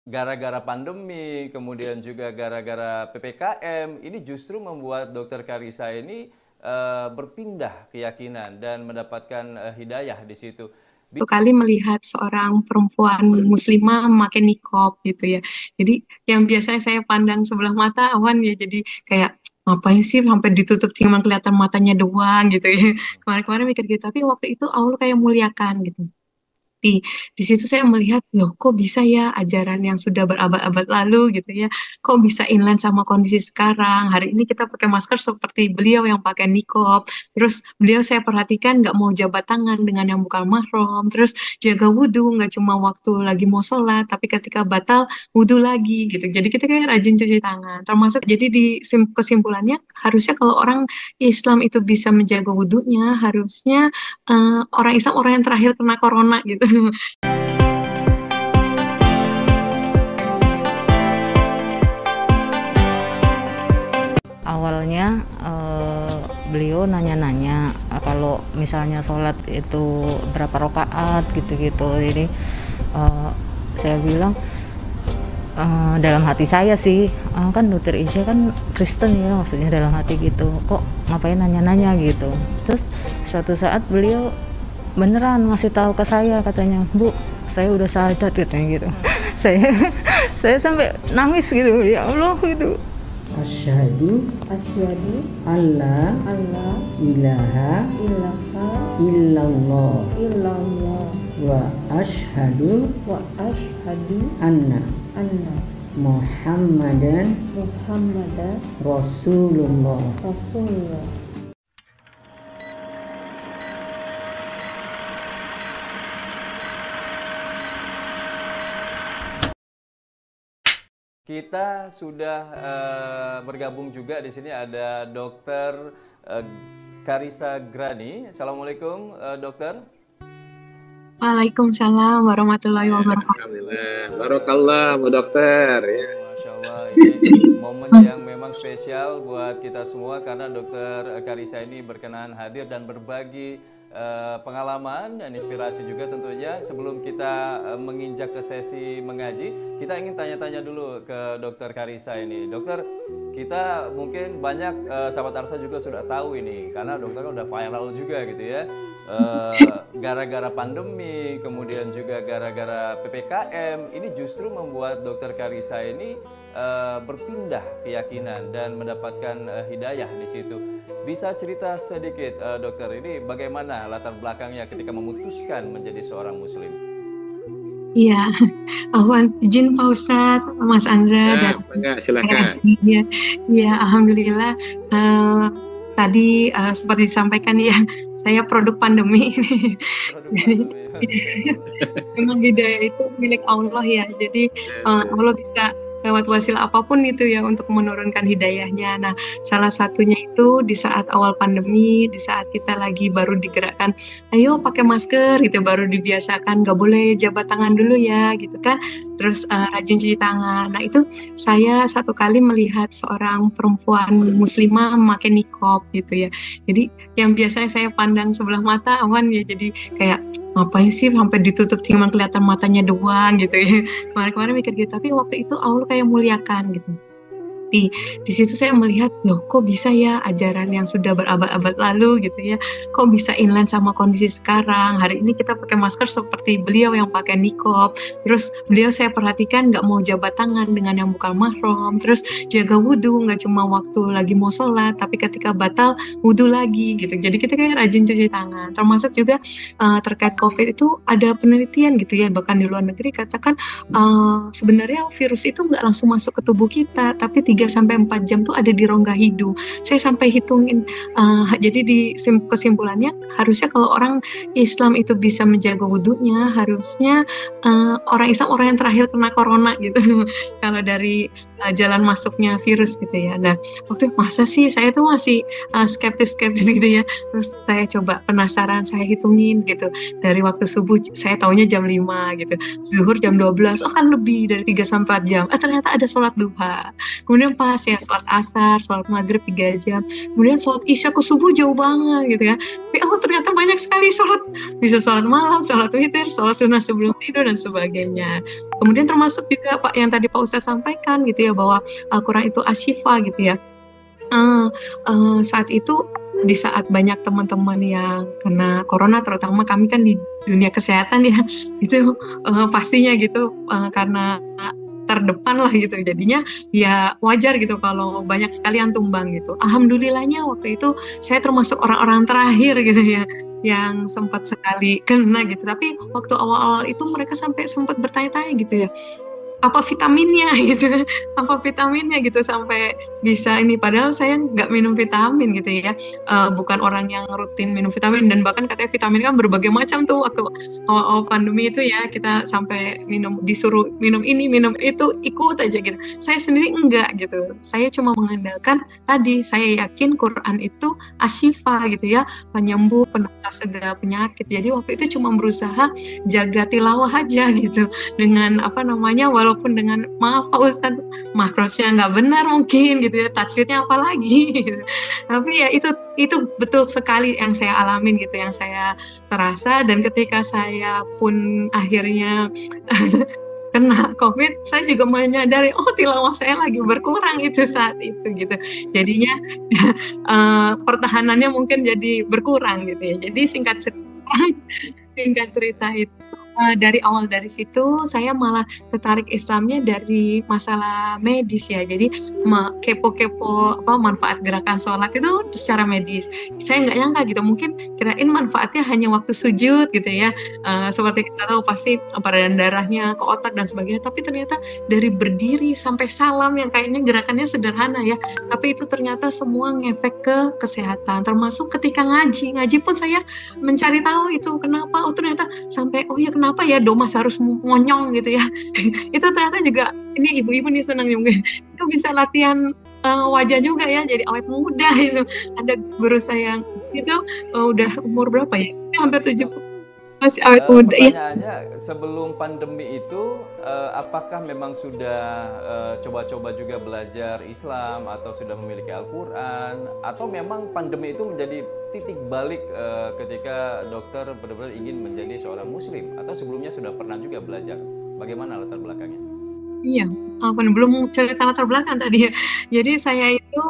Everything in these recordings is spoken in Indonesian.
gara-gara pandemi, kemudian juga gara-gara PPKM, ini justru membuat Dokter Karissa ini berpindah keyakinan dan mendapatkan hidayah di situ. Satu kali melihat seorang perempuan muslimah memakai niqab gitu ya. Jadi yang biasanya saya pandang sebelah mata awan ya, jadi kayak ngapain sih sampai ditutup cuma kelihatan matanya doang gitu ya. Kemarin-kemarin mikir gitu, tapi waktu itu Allah kayak muliakan gitu. Di situ saya melihat, loh kok bisa ya ajaran yang sudah berabad-abad lalu gitu ya, kok bisa inline sama kondisi sekarang. Hari ini kita pakai masker seperti beliau yang pakai niqab. Terus beliau saya perhatikan nggak mau jabat tangan dengan yang bukan mahram. Terus jaga wudhu, nggak cuma waktu lagi mau sholat, tapi ketika batal wudhu lagi gitu. Jadi kita kayak rajin cuci tangan. Termasuk jadi di kesimpulannya harusnya kalau orang Islam itu bisa menjaga wudhunya, harusnya orang Islam orang yang terakhir kena corona gitu. Awalnya beliau nanya-nanya kalau misalnya sholat itu berapa rakaat gitu-gitu. Jadi saya bilang dalam hati saya sih, kan Dokter Isya kan Kristen ya, maksudnya dalam hati gitu, kok ngapain nanya-nanya gitu. Terus suatu saat beliau beneran ngasih tahu ke saya, katanya, Bu, saya udah sadar katanya gitu. saya saya sampai nangis gitu, ya Allah gitu. Asyhadu Asyhadu alla alla ilaha ilaha illallah illallah wa asyhadu wa asyhadu anna anna Muhammadan Muhammadan Rasulullah. Rasulullah. Kita sudah bergabung juga di sini ada Dokter Karissa Grani. Assalamualaikum, Dokter. Waalaikumsalam warahmatullahi wabarakatuh. Alhamdulillah, barokallah Bu Dokter ya. Masya Allah, ini momen yang memang spesial buat kita semua karena Dokter Karissa ini berkenan hadir dan berbagi pengalaman dan inspirasi juga tentunya. Sebelum kita menginjak ke sesi mengaji, kita ingin tanya-tanya dulu ke Dokter Karissa ini. Dokter, kita mungkin banyak sahabat Arsa juga sudah tahu ini karena dokter kan udah viral juga gitu ya. Gara-gara pandemi, kemudian juga gara-gara PPKM, ini justru membuat Dokter Karissa ini berpindah keyakinan dan mendapatkan hidayah di situ. Bisa cerita sedikit, Dokter, ini bagaimana latar belakangnya ketika memutuskan menjadi seorang Muslim? Iya, Ahwan, izin Pak Ustadz, Mas Andra, dan enggak, silakan. ya, ya, alhamdulillah. Tadi seperti disampaikan ya, saya produk pandemi. Jadi, memang hidayah itu milik Allah ya. Jadi Allah bisa lewat wasilah apapun itu ya untuk menurunkan hidayahnya. Nah, salah satunya itu di saat awal pandemi, di saat kita lagi baru digerakkan, ayo pakai masker gitu, baru dibiasakan, nggak boleh jabat tangan dulu ya gitu kan. Terus rajin cuci tangan. Nah, itu saya satu kali melihat seorang perempuan muslimah memakai niqab gitu ya. Jadi yang biasanya saya pandang sebelah mata awan ya, jadi kayak ngapain sih sampai ditutup cuma kelihatan matanya doang gitu ya. Kemarin-kemarin mikir gitu, tapi waktu itu Allah kayak muliakan gitu. Di situ saya melihat, loh kok bisa ya ajaran yang sudah berabad-abad lalu gitu ya, kok bisa inline sama kondisi sekarang. Hari ini kita pakai masker seperti beliau yang pakai niqab. Terus beliau saya perhatikan nggak mau jabat tangan dengan yang bukan mahram. Terus jaga wudhu, nggak cuma waktu lagi mau sholat, tapi ketika batal wudhu lagi gitu. Jadi kita kayak rajin cuci tangan. Termasuk juga terkait COVID itu ada penelitian gitu ya, bahkan di luar negeri katakan sebenarnya virus itu nggak langsung masuk ke tubuh kita, tapi 3-4 jam tuh ada di rongga hidung. Saya sampai hitungin. Jadi di kesimpulannya harusnya kalau orang Islam itu bisa menjaga wudhunya, harusnya orang Islam orang yang terakhir kena corona gitu. Kalau dari jalan masuknya virus gitu ya. Nah, waktu masa sih saya tuh masih skeptis gitu ya. Terus saya coba penasaran, saya hitungin gitu. Dari waktu subuh saya taunya jam 5 gitu. Zuhur jam 12, oh kan lebih dari 3-4 jam. Ternyata ada sholat duha. Kemudian pas ya sholat asar, sholat maghrib 3 jam. Kemudian sholat isya ke subuh jauh banget gitu ya. Tapi ternyata banyak sekali sholat. Bisa sholat malam, sholat witir, sholat sunnah sebelum tidur dan sebagainya. Kemudian termasuk juga Pak yang tadi Pak Ustadz sampaikan gitu ya, bahwa Al-Quran itu asyifa gitu ya. Saat itu di saat banyak teman-teman yang kena corona, terutama kami kan di dunia kesehatan ya, itu pastinya gitu karena terdepan lah gitu, jadinya ya wajar gitu kalau banyak sekali yang tumbang gitu. Alhamdulillahnya waktu itu saya termasuk orang-orang terakhir gitu ya yang sempat sekali kena gitu. Tapi waktu awal-awal itu mereka sampai sempat bertanya-tanya gitu ya, apa vitaminnya gitu, apa vitaminnya gitu sampai bisa ini, padahal saya nggak minum vitamin gitu ya. Bukan orang yang rutin minum vitamin, dan bahkan katanya vitamin kan berbagai macam tuh waktu awal-awal pandemi itu ya, kita sampai disuruh minum ini minum itu, ikut aja gitu. Saya sendiri enggak gitu, saya cuma mengandalkan tadi, saya yakin Quran itu asyifa gitu ya, penyembuh, penambah segala penyakit. Jadi waktu itu cuma berusaha jaga tilawah aja gitu, dengan apa namanya, walaupun dengan maaf Pak Ustadz, makrosnya nggak benar mungkin gitu ya, tajwidnya apa lagi gitu. Tapi ya itu betul sekali yang saya alamin gitu, yang saya terasa. Dan ketika saya pun akhirnya kena COVID, saya juga menyadari, oh tilawah saya lagi berkurang itu saat itu gitu. Jadinya pertahanannya mungkin jadi berkurang gitu ya. Jadi singkat cerita itu dari awal dari situ saya malah tertarik Islamnya dari masalah medis ya. Jadi kepo-kepo apa manfaat gerakan sholat itu secara medis. Saya nggak nyangka gitu, mungkin kirain manfaatnya hanya waktu sujud gitu ya. Seperti kita tahu pasti peredaran darahnya ke otak dan sebagainya. Tapi ternyata dari berdiri sampai salam yang kayaknya gerakannya sederhana ya, tapi itu ternyata semua ngefek ke kesehatan. Termasuk ketika ngaji pun saya mencari tahu itu kenapa. Oh ternyata sampai oh ya kenapa ya domas harus monyong gitu ya. Itu ternyata juga ini ibu-ibu nih senang juga. Itu bisa latihan wajah juga ya, jadi awet muda itu. Ada guru saya yang itu udah umur berapa ya? Hampir 70, masih awet muda ya. Pertanyaannya, sebelum pandemi itu apakah memang sudah coba-coba juga belajar Islam atau sudah memiliki Al-Quran, atau memang pandemi itu menjadi titik balik ketika dokter benar-benar ingin menjadi seorang muslim, atau sebelumnya sudah pernah juga belajar? Bagaimana latar belakangnya? Iya, belum cerita latar belakang tadi ya. Jadi saya itu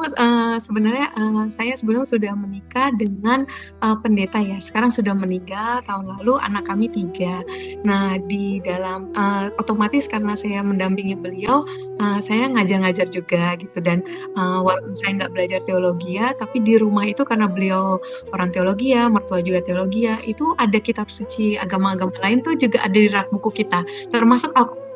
sebenarnya saya sebelum sudah menikah dengan pendeta ya. Sekarang sudah meninggal tahun lalu, anak kami 3. Nah di dalam otomatis karena saya mendampingi beliau, saya ngajar-ngajar juga gitu. Dan walaupun saya nggak belajar teologi ya, tapi di rumah itu karena beliau orang teologi ya, mertua juga teologi ya, itu ada kitab suci agama-agama lain tuh juga ada di rak buku kita, termasuk Al-Quran.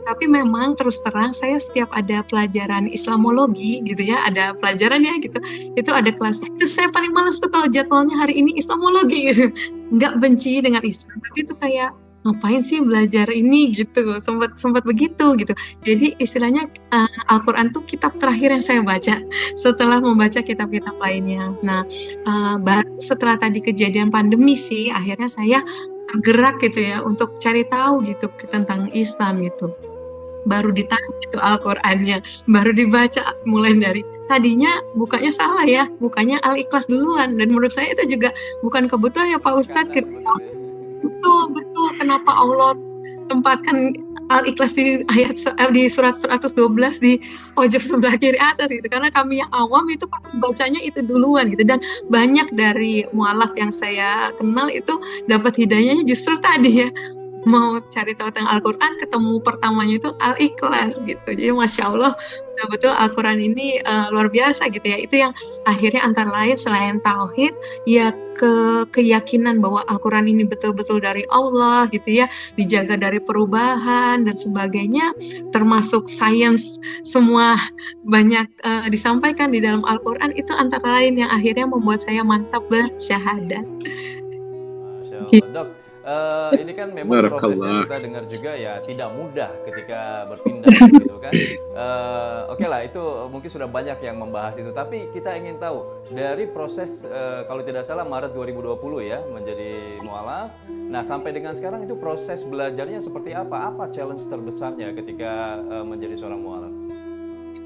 Tapi memang terus terang saya setiap ada pelajaran Islamologi gitu ya, ada pelajarannya gitu, itu ada kelasnya. Itu saya paling males tuh kalau jadwalnya hari ini Islamologi gitu. Nggak benci dengan Islam, tapi itu kayak ngapain sih belajar ini gitu, sempat begitu gitu. Jadi istilahnya Al-Quran tuh kitab terakhir yang saya baca setelah membaca kitab-kitab lainnya. Nah baru setelah tadi kejadian pandemi sih akhirnya saya tergerak gitu ya untuk cari tahu gitu tentang Islam gitu. Baru ditanya itu Al-Qurannya, baru dibaca, mulai dari tadinya bukanya salah ya, bukanya Al-Ikhlas duluan, dan menurut saya itu juga bukan kebetulan ya Pak Ustadz. Betul, kenapa Allah tempatkan Al-Ikhlas di di surat 112 di pojok sebelah kiri atas gitu, karena kami yang awam itu pasti bacanya itu duluan gitu. Dan banyak dari mualaf yang saya kenal itu dapat hidayahnya justru tadi ya, mau cari tahu tentang Al-Quran, ketemu pertamanya itu Al-Ikhlas gitu. Jadi Masya Allah, betul-betul Al-Quran ini luar biasa gitu ya. Itu yang akhirnya antara lain selain tauhid, ya keyakinan bahwa Al-Quran ini betul-betul dari Allah gitu ya, dijaga dari perubahan dan sebagainya, termasuk sains semua banyak disampaikan di dalam Al-Quran. Itu antara lain yang akhirnya membuat saya mantap bersyahadat. Masya Allah, Dok. Ini kan memang prosesnya kita dengar juga ya tidak mudah ketika berpindah gitu kan. Oke lah, itu mungkin sudah banyak yang membahas itu, tapi kita ingin tahu dari proses kalau tidak salah Maret 2020 ya menjadi mualaf. Nah sampai dengan sekarang itu proses belajarnya seperti apa? Apa challenge terbesarnya ketika menjadi seorang mualaf?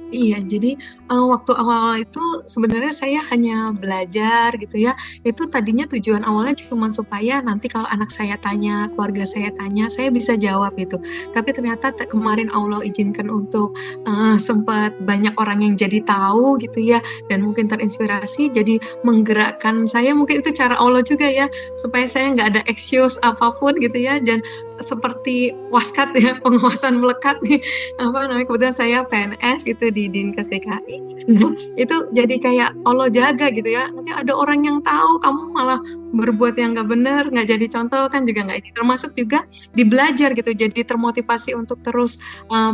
Iya, jadi waktu awal-awal itu sebenarnya saya hanya belajar gitu ya. Itu tadinya tujuan awalnya cuma supaya nanti kalau anak saya tanya, keluarga saya tanya, saya bisa jawab gitu. Tapi ternyata kemarin Allah izinkan untuk sempat banyak orang yang jadi tahu gitu ya, dan mungkin terinspirasi, jadi menggerakkan saya. Mungkin itu cara Allah juga ya, supaya saya nggak ada excuse apapun gitu ya, dan seperti waskat ya, pengawasan melekat nih apa namanya, kebetulan saya PNS gitu di Dinkes DKI. Nah, itu jadi kayak Allah jaga gitu ya. Nanti ada orang yang tahu kamu malah berbuat yang nggak benar, nggak jadi contoh kan juga nggak ini. Termasuk juga di belajar gitu, jadi termotivasi untuk terus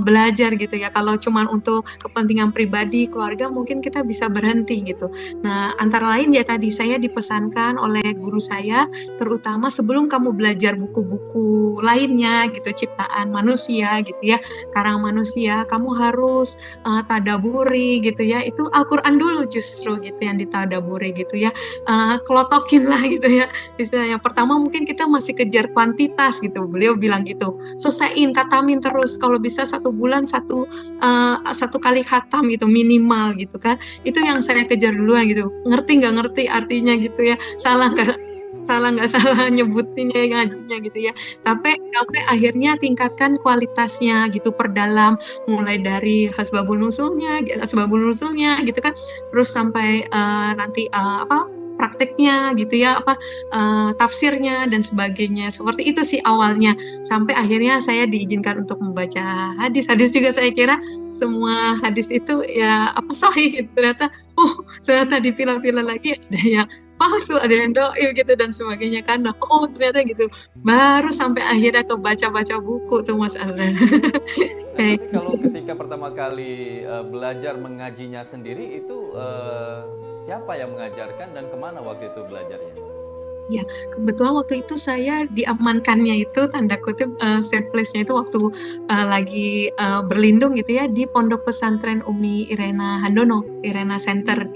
belajar gitu ya. Kalau cuman untuk kepentingan pribadi, keluarga mungkin kita bisa berhenti gitu. Nah, antara lain ya tadi saya dipesankan oleh guru saya, terutama sebelum kamu belajar buku-buku lainnya gitu, ciptaan manusia gitu ya, karang manusia, kamu harus tadaburi gitu ya. Itu Al-Quran dulu justru gitu yang ditadaburi gitu ya, kelotokin lah gitu ya istilahnya. Pertama mungkin kita masih kejar kuantitas gitu, beliau bilang gitu, selesaiin, katamin terus, kalau bisa 1 bulan satu kali khatam gitu minimal gitu kan. Itu yang saya kejar duluan gitu, ngerti nggak ngerti artinya gitu ya, nggak salah nyebutinnya ngajinya gitu ya. Tapi sampai akhirnya tingkatkan kualitasnya gitu, perdalam, mulai dari asbabun nusulnya gitu kan, terus sampai nanti prakteknya gitu ya, tafsirnya dan sebagainya. Seperti itu sih awalnya, sampai akhirnya saya diizinkan untuk membaca hadis juga. Saya kira semua hadis itu ya sahih gitu. Ternyata dipilah-pilah lagi, ada yang palsu, ada yang doib gitu dan sebagainya kan. Nah, ternyata gitu. Baru sampai akhirnya kebaca-baca buku tuh Mas Andra. Nah, tapi kalau ketika pertama kali belajar mengajinya sendiri itu siapa yang mengajarkan dan kemana waktu itu belajarnya? Ya, kebetulan waktu itu saya diamankannya itu tanda kutip safe place-nya itu waktu lagi berlindung gitu ya di Pondok Pesantren Umi Irena Handono, Irena Center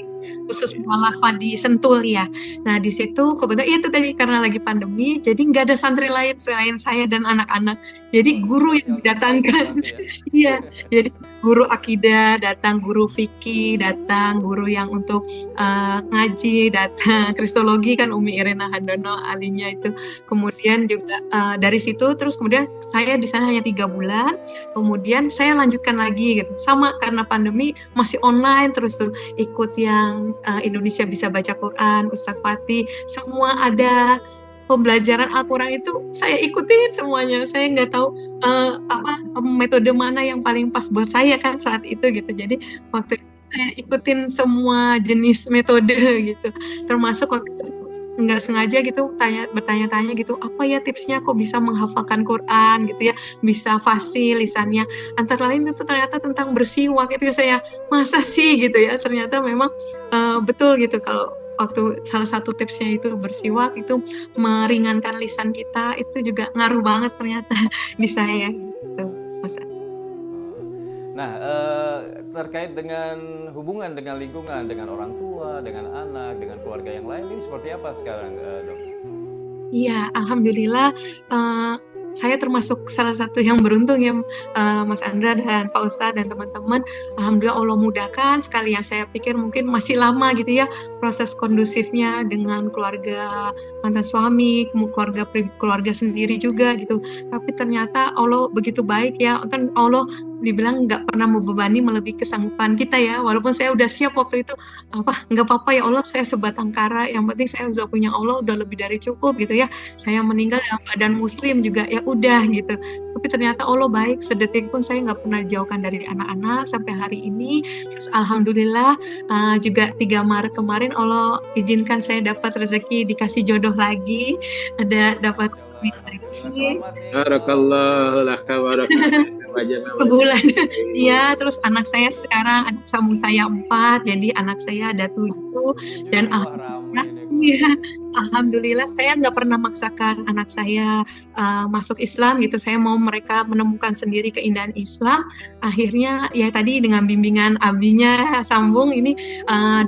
khusus mualafah di Sentul ya. Nah di situ kebetulan itu tadi karena lagi pandemi, jadi nggak ada santri lain selain saya dan anak-anak. Jadi guru yang didatangkan, iya. Jadi guru akidah datang, guru fikih datang, guru yang untuk ngaji datang, kristologi kan Umi Irena Handono alinya itu. Kemudian juga dari situ terus kemudian saya di sana hanya 3 bulan. Kemudian saya lanjutkan lagi gitu. Sama karena pandemi masih online terus tuh ikut yang Indonesia Bisa Baca Quran, Ustadz Fatih, semua ada pembelajaran Al-Quran itu saya ikutin semuanya. Saya nggak tahu metode mana yang paling pas buat saya kan saat itu gitu. Jadi waktu itu saya ikutin semua jenis metode gitu. Termasuk waktu itu nggak sengaja gitu bertanya-tanya gitu, apa ya tipsnya kok bisa menghafalkan Quran gitu ya, bisa fasih lisannya. Antara lain itu ternyata tentang bersiwak. Itu saya masa sih gitu ya, ternyata memang betul gitu. Kalau waktu salah satu tipsnya itu bersiwak, itu meringankan lisan kita, itu juga ngaruh banget ternyata di saya gitu Mas. Nah, terkait dengan hubungan dengan lingkungan, dengan orang tua, dengan anak, dengan keluarga yang lain, ini seperti apa sekarang, Dok? Iya, alhamdulillah saya termasuk salah satu yang beruntung ya, Mas Andra dan Pak Ustadz dan teman-teman. Alhamdulillah Allah mudahkan sekali, yang saya pikir mungkin masih lama gitu ya proses kondusifnya dengan keluarga mantan suami, keluarga sendiri juga gitu. Tapi ternyata Allah begitu baik ya, kan Allah dibilang nggak pernah membebani melebihi kesanggupan kita ya. Walaupun saya udah siap waktu itu, nggak apa-apa ya Allah, saya sebatang kara, yang penting saya sudah punya Allah, udah lebih dari cukup gitu ya. Saya meninggal dalam keadaan muslim juga ya udah gitu. Tapi ternyata Allah baik, sedetik pun saya nggak pernah jauhkan dari anak-anak sampai hari ini. Terus alhamdulillah juga 3 Maret kemarin Allah izinkan saya dapat rezeki, dikasih jodoh lagi, dapat Barakallahu laka barakallahu sebulan. Iya, terus anak saya sekarang, anak sambung saya 4, jadi anak saya ada 7 dan alhamdulillah saya nggak pernah maksakan anak saya masuk Islam gitu. Saya mau mereka menemukan sendiri keindahan Islam. Akhirnya ya tadi dengan bimbingan abinya sambung ini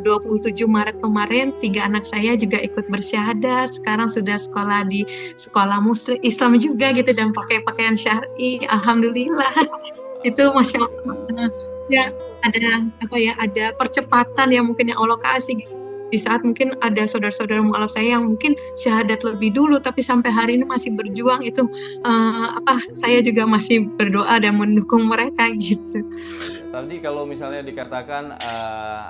27 Maret kemarin 3 anak saya juga ikut bersyahadat. Sekarang sudah sekolah di sekolah Muslim Islam juga gitu dan pakai pakaian syar'i. Alhamdulillah. Itu Masya Allah. Ya, ada percepatan yang mungkin yang Allah kasih gitu. Di saat mungkin ada saudara-saudara mualaf saya yang mungkin syahadat lebih dulu tapi sampai hari ini masih berjuang itu, saya juga masih berdoa dan mendukung mereka gitu. Tadi kalau misalnya dikatakan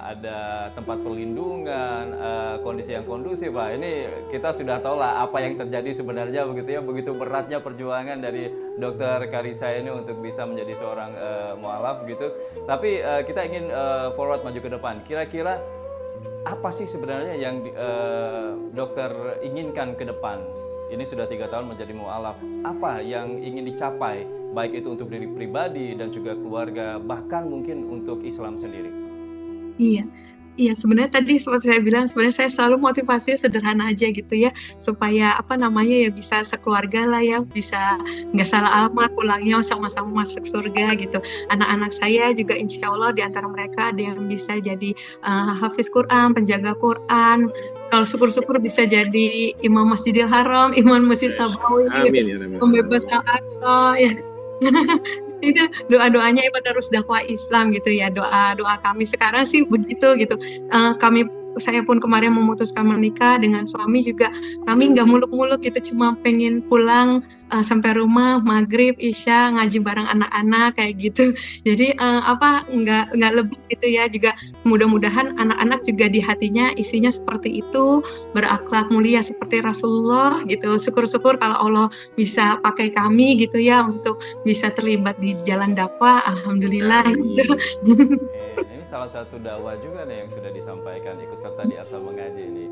ada tempat perlindungan, kondisi yang kondusif, Pak, ini kita sudah tahu lah apa yang terjadi sebenarnya begitu ya, begitu beratnya perjuangan dari Dokter Karissa ini untuk bisa menjadi seorang mualaf gitu. Tapi kita ingin forward maju ke depan. Kira-kira apa sih sebenarnya yang dokter inginkan ke depan? Ini sudah 3 tahun menjadi mualaf. Apa yang ingin dicapai, baik itu untuk diri pribadi dan juga keluarga, bahkan mungkin untuk Islam sendiri? Iya, sebenarnya tadi seperti saya bilang, sebenarnya saya selalu motivasinya sederhana aja gitu ya, supaya ya bisa sekeluarga lah ya, bisa nggak salah alamat, pulangnya sama-sama masuk surga gitu. Anak-anak saya juga insya Allah di antara mereka ada yang bisa jadi hafiz Quran, penjaga Quran. Kalau syukur-syukur bisa jadi imam Masjidil Haram, imam Masjid Nabawi, pembebas Al-Aqsa ya. Itu doa-doanya Ibu terus dakwah Islam gitu ya, doa kami sekarang sih begitu gitu. Saya pun kemarin memutuskan menikah dengan suami juga, kami nggak muluk-muluk gitu, cuma pengen pulang sampai rumah maghrib isya ngaji bareng anak-anak kayak gitu. Jadi nggak lebih gitu ya, juga mudah-mudahan anak-anak juga di hatinya isinya seperti itu, berakhlak mulia seperti Rasulullah gitu. Syukur-syukur kalau Allah bisa pakai kami gitu ya untuk bisa terlibat di jalan dakwah, alhamdulillah gitu. Ini salah satu dakwah juga nih yang sudah disampaikan, ikut serta di Arsa Mengaji ini.